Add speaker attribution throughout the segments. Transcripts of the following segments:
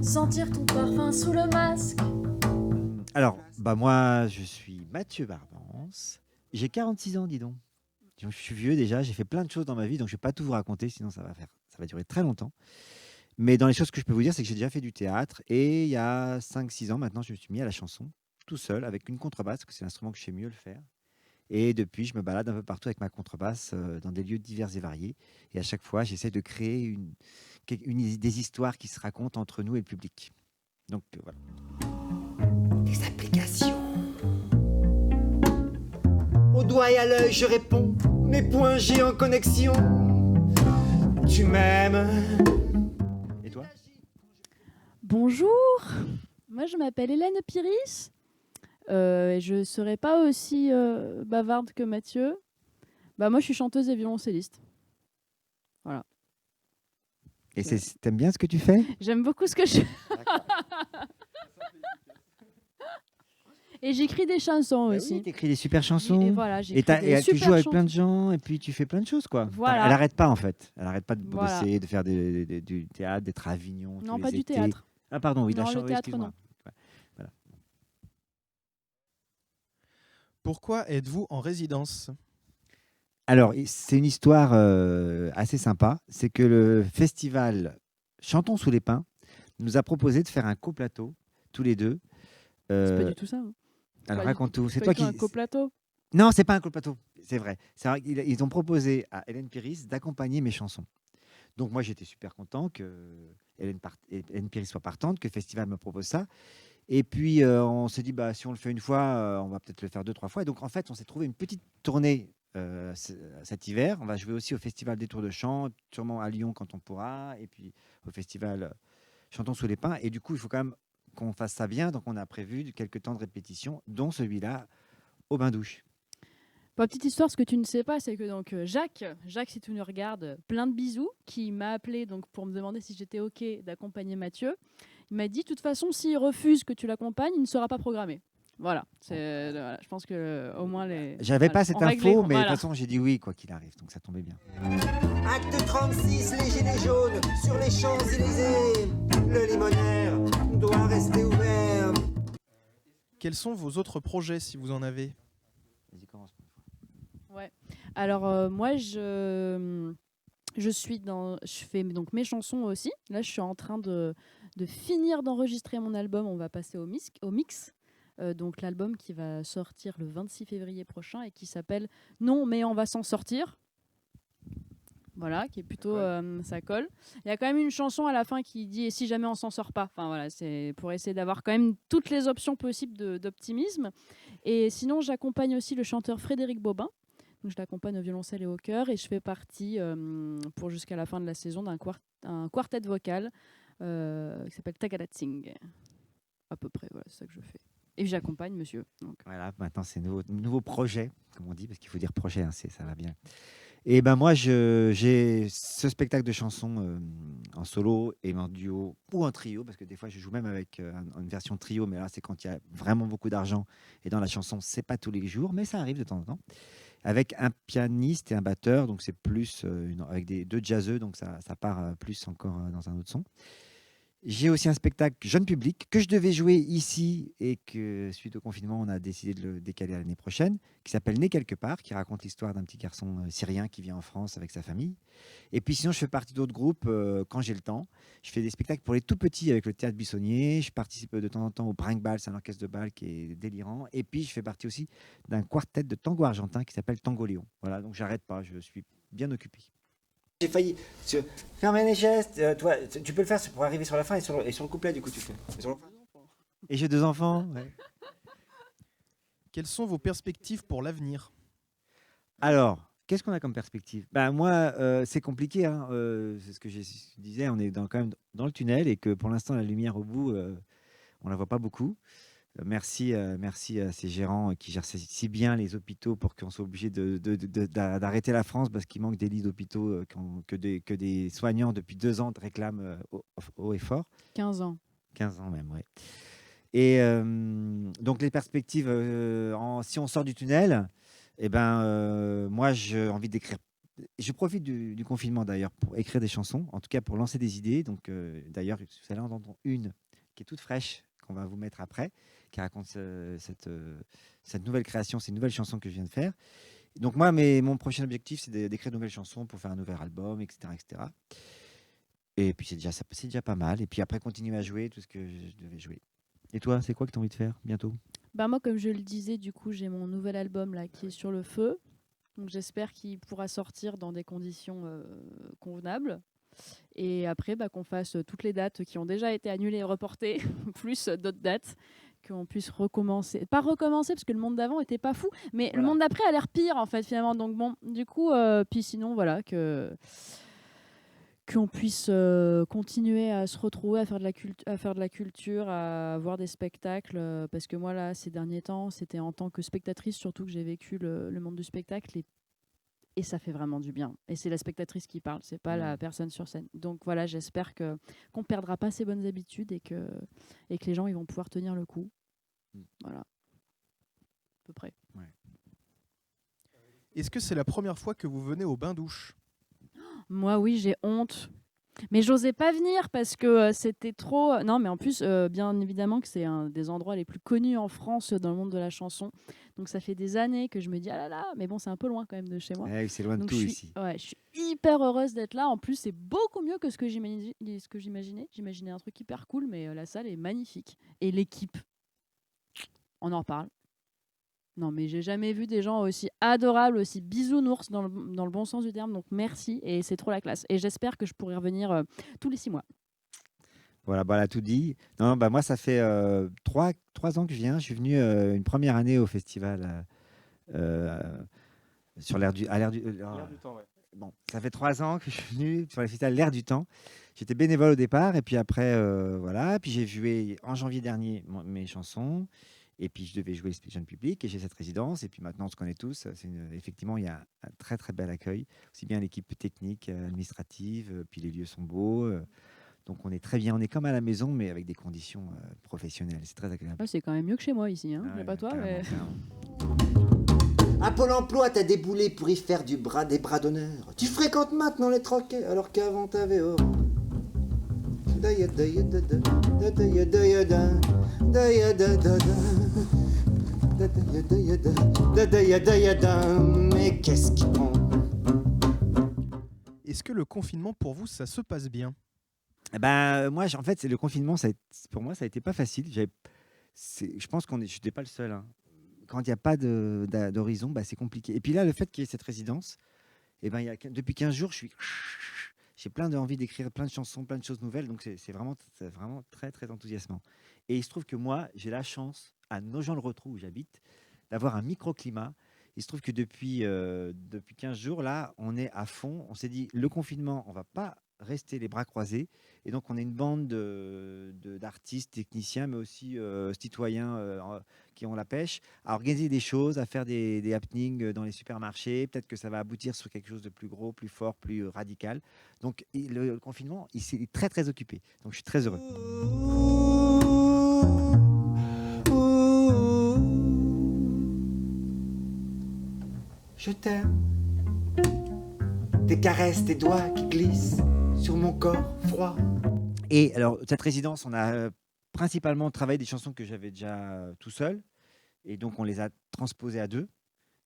Speaker 1: sentir ton parfum sous le masque.
Speaker 2: Alors, moi, je suis Mathieu Barbance. J'ai 46 ans, dis donc. Je suis vieux déjà, j'ai fait plein de choses dans ma vie, donc je ne vais pas tout vous raconter, sinon ça va durer très longtemps. Mais dans les choses que je peux vous dire, c'est que j'ai déjà fait du théâtre et il y a 5-6 ans maintenant, je me suis mis à la chanson, tout seul, avec une contrebasse, parce que c'est l'instrument que je sais mieux le faire. Et depuis, je me balade un peu partout avec ma contrebasse dans des lieux divers et variés. Et à chaque fois, j'essaie de créer des histoires qui se racontent entre nous et le public. Donc voilà.
Speaker 3: Des applications. Au doigt et à l'œil, je réponds. Mes points G en connexion. Tu m'aimes.
Speaker 2: Et toi?
Speaker 4: Bonjour, moi je m'appelle Hélène Piris. Et je ne serai pas aussi bavarde que Mathieu. Moi, je suis chanteuse et violoncelliste. Voilà.
Speaker 2: Et t'aimes bien ce que tu fais?
Speaker 4: J'aime beaucoup ce que je fais. Et j'écris des chansons aussi.
Speaker 2: Oui, t'écris des super chansons.
Speaker 4: Et voilà,
Speaker 2: tu joues avec plein de gens et puis tu fais plein de choses, quoi.
Speaker 4: Voilà.
Speaker 2: Elle n'arrête pas, en fait. Elle n'arrête pas de
Speaker 4: Voilà.
Speaker 2: bosser, de faire du théâtre, d'être à Avignon.
Speaker 4: Non,
Speaker 2: tous
Speaker 4: pas
Speaker 2: les
Speaker 4: du
Speaker 2: étés.
Speaker 4: théâtre.
Speaker 2: Ah, pardon, oui,
Speaker 4: Non,
Speaker 2: la
Speaker 4: le théâtre,
Speaker 2: excuse-moi.
Speaker 4: non.
Speaker 2: Ouais, voilà.
Speaker 5: Pourquoi êtes-vous en résidence?
Speaker 2: Alors, c'est une histoire assez sympa. C'est que le festival Chantons sous les pins nous a proposé de faire un coplateau, tous les deux.
Speaker 4: C'est pas du tout ça. Hein.
Speaker 2: Alors, raconte tout. C'est
Speaker 4: pas
Speaker 2: toi
Speaker 4: du tout
Speaker 2: qui.
Speaker 4: un coplateau.
Speaker 2: Non, c'est pas un coplateau. C'est vrai. C'est vrai qu'ils ont proposé à Hélène Piris d'accompagner mes chansons. Donc, moi, j'étais super content que Hélène Piris soit partante, que le festival me propose ça. Et puis, on s'est dit, si on le fait une fois, on va peut-être le faire 2-3 fois. Et donc, en fait, on s'est trouvé une petite tournée cet hiver. On va jouer aussi au Festival des Tours de Chant, sûrement à Lyon quand on pourra, et puis au Festival Chantons sous les pins. Et du coup, il faut quand même qu'on fasse ça bien. Donc, on a prévu quelques temps de répétition, dont celui-là au bain-douche.
Speaker 4: Petite histoire, ce que tu ne sais pas, c'est que donc Jacques, si tu nous regardes, plein de bisous, qui m'a appelé donc pour me demander si j'étais OK d'accompagner Mathieu. Il m'a dit, de toute façon, s'il refuse que tu l'accompagnes, il ne sera pas programmé. Voilà. Voilà. Je pense que au moins les.
Speaker 2: J'avais pas cette info, mais de toute façon, j'ai dit oui, quoi qu'il arrive. Donc, ça tombait bien.
Speaker 3: Acte 36, les gilets jaunes sur les Champs-Élysées. Le limonère doit rester ouvert.
Speaker 5: Quels sont vos autres projets, si vous en avez?
Speaker 2: Vas-y, commence.
Speaker 4: Ouais. Alors, moi, je fais donc mes chansons aussi. Là, je suis en train de finir d'enregistrer mon album. On va passer au mix. Donc l'album qui va sortir le 26 février prochain et qui s'appelle Non, mais on va s'en sortir. Voilà, qui est plutôt ça colle. Il y a quand même une chanson à la fin qui dit et si jamais on s'en sort pas. Enfin voilà, c'est pour essayer d'avoir quand même toutes les options possibles d'optimisme. Et sinon, j'accompagne aussi le chanteur Frédéric Bobin. Donc, je l'accompagne au violoncelle et au chœur et je fais partie pour jusqu'à la fin de la saison d'un quartet vocal qui s'appelle Tagalatsing. À peu près, voilà, c'est ça que je fais. Et j'accompagne monsieur. Donc.
Speaker 2: Voilà, maintenant c'est nouveau projet, comme on dit, parce qu'il faut dire projet, hein, ça va bien. Et moi, j'ai ce spectacle de chansons en solo et en duo ou en trio, parce que des fois, je joue même avec une version trio, mais là, c'est quand il y a vraiment beaucoup d'argent. Et dans la chanson, c'est pas tous les jours, mais ça arrive de temps en temps. Avec un pianiste et un batteur, donc c'est plus avec deux jazzeux, donc ça part plus encore dans un autre son. J'ai aussi un spectacle jeune public que je devais jouer ici et que, suite au confinement, on a décidé de le décaler à l'année prochaine, qui s'appelle Né quelque part, qui raconte l'histoire d'un petit garçon syrien qui vient en France avec sa famille. Et puis sinon, je fais partie d'autres groupes quand j'ai le temps. Je fais des spectacles pour les tout petits avec le Théâtre Buissonnier. Je participe de temps en temps au Brinque Bal, c'est un orchestre de bal qui est délirant. Et puis, je fais partie aussi d'un quartet de tango argentin qui s'appelle Tango Léon. Voilà, donc j'arrête pas, je suis bien occupé.
Speaker 3: J'ai failli fermer les gestes. Toi, tu peux le faire pour arriver sur la fin et sur le couplet, du coup, tu fais.
Speaker 2: Et j'ai 2 enfants. Ouais.
Speaker 5: Quelles sont vos perspectives pour l'avenir?
Speaker 2: Alors, qu'est-ce qu'on a comme perspective? Moi, c'est compliqué. Hein. C'est ce que je disais, on est quand même dans le tunnel et que pour l'instant, la lumière au bout, on ne la voit pas beaucoup. Merci à ces gérants qui gèrent si bien les hôpitaux pour qu'on soit obligé d'arrêter la France parce qu'il manque des lits d'hôpitaux que des soignants depuis 2 ans réclament haut et fort.
Speaker 4: 15 ans.
Speaker 2: 15 ans même, oui. Et donc les perspectives, si on sort du tunnel, moi j'ai envie d'écrire Je profite du confinement d'ailleurs pour écrire des chansons, en tout cas pour lancer des idées. Donc d'ailleurs, vous allez en entendre une qui est toute fraîche, qu'on va vous mettre après, qui raconte cette nouvelle création, ces nouvelles chansons que je viens de faire. Donc moi, mon prochain objectif, c'est d'écrire de nouvelles chansons pour faire un nouvel album, etc. etc. Et puis c'est déjà pas mal. Et puis après, continuer à jouer tout ce que je devais jouer. Et toi, c'est quoi que tu as envie de faire bientôt?
Speaker 4: Bah moi, comme je le disais, du coup, j'ai mon nouvel album là qui est sur le feu. Donc j'espère qu'il pourra sortir dans des conditions convenables. Et après, bah, qu'on fasse toutes les dates qui ont déjà été annulées et reportées, plus d'autres dates, qu'on puisse recommencer. Pas recommencer, parce que le monde d'avant était pas fou, mais le monde d'après a l'air pire, en fait, finalement. Donc bon, du coup, puis sinon, voilà, qu'on puisse continuer à se retrouver, à faire de la culture, à voir des spectacles. Parce que moi, là, ces derniers temps, c'était en tant que spectatrice, surtout que j'ai vécu le monde du spectacle. Et ça fait vraiment du bien. Et c'est la spectatrice qui parle, c'est pas la personne sur scène. Donc voilà, j'espère qu'on perdra pas ces bonnes habitudes et que les gens ils vont pouvoir tenir le coup. Voilà. À peu près.
Speaker 2: Ouais.
Speaker 5: Est-ce que c'est la première fois que vous venez au bain-douche?
Speaker 4: Moi, oui, j'ai honte. Mais j'osais pas venir parce que c'était trop. Non, mais en plus, bien évidemment que c'est un des endroits les plus connus en France dans le monde de la chanson. Donc ça fait des années que je me dis, ah là là, mais bon, c'est un peu loin quand même de chez moi.
Speaker 2: C'est loin de
Speaker 4: Donc
Speaker 2: tout ici.
Speaker 4: Ouais, je suis hyper heureuse d'être là. En plus, c'est beaucoup mieux que ce que j'imaginais. J'imaginais un truc hyper cool, mais la salle est magnifique. Et l'équipe, on en reparle. Non, mais j'ai jamais vu des gens aussi adorables, aussi bisounours dans le bon sens du terme. Donc merci, et c'est trop la classe. Et j'espère que je pourrai revenir tous les 6 mois.
Speaker 2: Voilà, bah, elle a tout dit. Non, bah, moi, ça fait 3 ans que je viens. Je suis venu une première année au festival sur à l'air du
Speaker 5: temps, ouais.
Speaker 2: Bon, ça fait 3 ans que je suis venu sur le festival L'Air du Temps. J'étais bénévole au départ, et puis après, voilà. Puis j'ai joué en janvier dernier mes chansons. Et puis je devais jouer le jeune public, et j'ai cette résidence. Et puis maintenant, on se connaît tous. Effectivement, il y a un très très bel accueil, aussi bien l'équipe technique, administrative. Puis les lieux sont beaux. Donc on est très bien. On est comme à la maison, mais avec des conditions professionnelles. C'est très agréable.
Speaker 4: Ouais, c'est quand même mieux que chez moi ici. Hein.
Speaker 2: Ah
Speaker 4: Je sais
Speaker 2: ouais,
Speaker 4: pas toi,
Speaker 2: carrément,
Speaker 4: mais...
Speaker 2: carrément.
Speaker 3: À Pôle emploi, t'as déboulé pour y faire des bras d'honneur. Tu fréquentes maintenant les troquets alors qu'avant t'avais horreur. Mais qu'est-ce qui prend?
Speaker 5: Est-ce que le confinement, pour vous, ça se passe bien?
Speaker 2: Eh ben, moi, en fait, c'est le confinement. Pour moi, ça a été pas facile. Je pense je n'étais pas le seul. Hein. Quand il n'y a pas d'horizon, bah, c'est compliqué. Et puis là, le fait qu'il y ait cette résidence, eh ben, depuis 15 jours, j'ai plein d'envie d'écrire plein de chansons, plein de choses nouvelles. Donc, c'est vraiment très, très enthousiasmant. Et il se trouve que moi, j'ai la chance, à Nogent-le-Rotrou, où j'habite, d'avoir un microclimat. Il se trouve que depuis 15 jours, là, on est à fond. On s'est dit, le confinement, on ne va pas rester les bras croisés. Et donc, on est une bande d'artistes, techniciens, mais aussi citoyens qui ont la pêche, à organiser des choses, à faire des happenings dans les supermarchés. Peut-être que ça va aboutir sur quelque chose de plus gros, plus fort, plus radical. Donc, le confinement, il s'est très, très occupé. Donc, je suis très heureux.
Speaker 3: Je t'aime. Tes caresses, tes doigts qui glissent sur mon corps froid.
Speaker 2: Et alors, cette résidence, on a principalement travaillé des chansons que j'avais déjà tout seul. Et donc, on les a transposées à deux.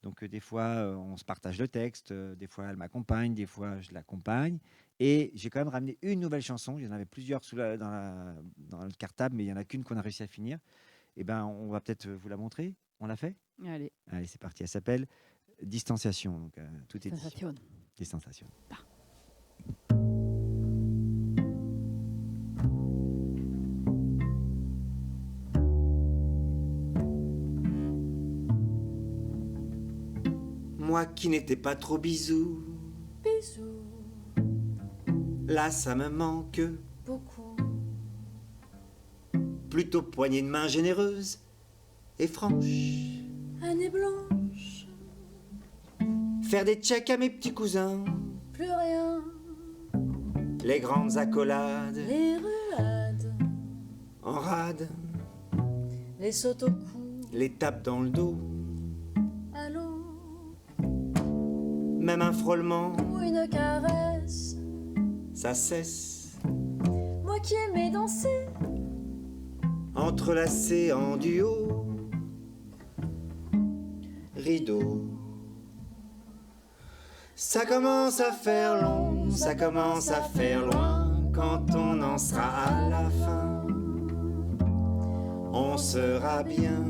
Speaker 2: Donc, des fois, on se partage le texte. Des fois, elle m'accompagne. Des fois, je l'accompagne. Et j'ai quand même ramené une nouvelle chanson. Il y en avait plusieurs dans le cartable, mais il n'y en a qu'une qu'on a réussi à finir. Et ben, on va peut-être vous la montrer. On l'a fait?
Speaker 4: Allez.
Speaker 2: Allez, c'est parti. Elle s'appelle Distanciation. Donc, tout est dit.
Speaker 4: Sensation.
Speaker 2: Distanciation.
Speaker 3: Moi qui n'étais pas trop bisou,
Speaker 1: Bisous,
Speaker 3: là ça me manque.
Speaker 1: beaucoup.
Speaker 3: Plutôt poignée de main généreuse et franche.
Speaker 1: Année blanche,
Speaker 3: Faire des checks à mes petits cousins.
Speaker 1: plus rien.
Speaker 3: Les grandes accolades
Speaker 1: Les ruades,
Speaker 3: en rade.
Speaker 1: les sautes au cou.
Speaker 3: Les tapes dans le dos.
Speaker 1: Allô,
Speaker 3: même un frôlement,
Speaker 1: ou une caresse.
Speaker 3: ça cesse.
Speaker 1: Moi qui aimais danser,
Speaker 3: Entrelacés en duo, rideau. Ça commence à faire long, ça commence à faire loin. Quand on en sera à la fin, on sera bien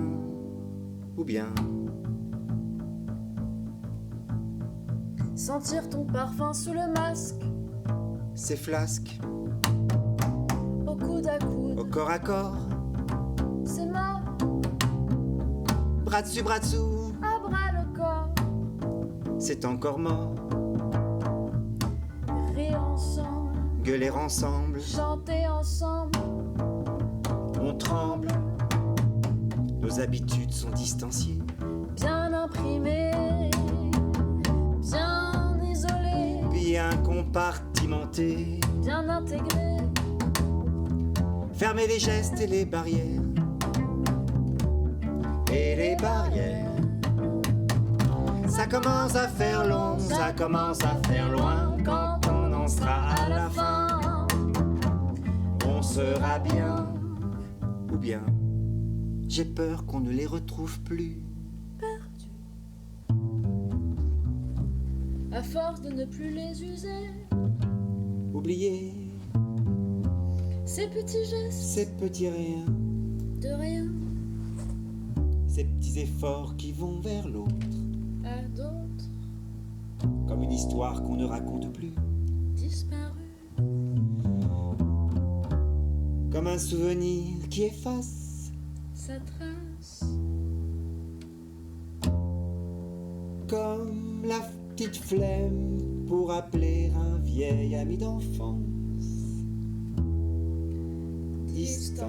Speaker 3: ou bien.
Speaker 1: sentir ton parfum sous le masque,
Speaker 3: Ces flasques,
Speaker 1: au coude à
Speaker 3: au
Speaker 1: coude,
Speaker 3: corps à corps,
Speaker 1: c'est mort,
Speaker 3: bras dessous,
Speaker 1: à bras le corps,
Speaker 3: c'est encore mort.
Speaker 1: rire ensemble,
Speaker 3: Gueuler ensemble,
Speaker 1: chanter ensemble,
Speaker 3: on tremble. Nos habitudes sont distanciées.
Speaker 1: bien imprimé, bien isolé,
Speaker 3: Bien compartimenté,
Speaker 1: bien intégré,
Speaker 3: fermer les gestes et les barrières. Et les barrières. Ça commence à faire long, ça commence à faire loin. Quand on en sera à la fin, on sera bien ou bien. J'ai peur qu'on ne les retrouve plus.
Speaker 1: à force de ne plus les user,
Speaker 3: Oubliez
Speaker 1: ces petits gestes
Speaker 3: ces petits riens,
Speaker 1: de rien
Speaker 3: ces petits efforts qui vont vers l'autre.
Speaker 1: à d'autres
Speaker 3: Comme une histoire qu'on ne raconte plus.
Speaker 1: disparus,
Speaker 3: Comme un souvenir qui efface.
Speaker 1: sa trace,
Speaker 3: Comme la petite flemme pour appeler un vieil ami d'enfance. Distance.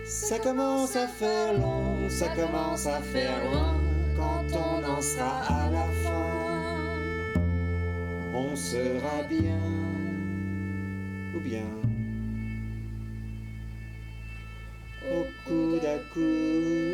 Speaker 3: Ça commence à faire long, ça commence à faire loin. Quand on en sera à la fin, on sera bien ou bien. Au coude à coude.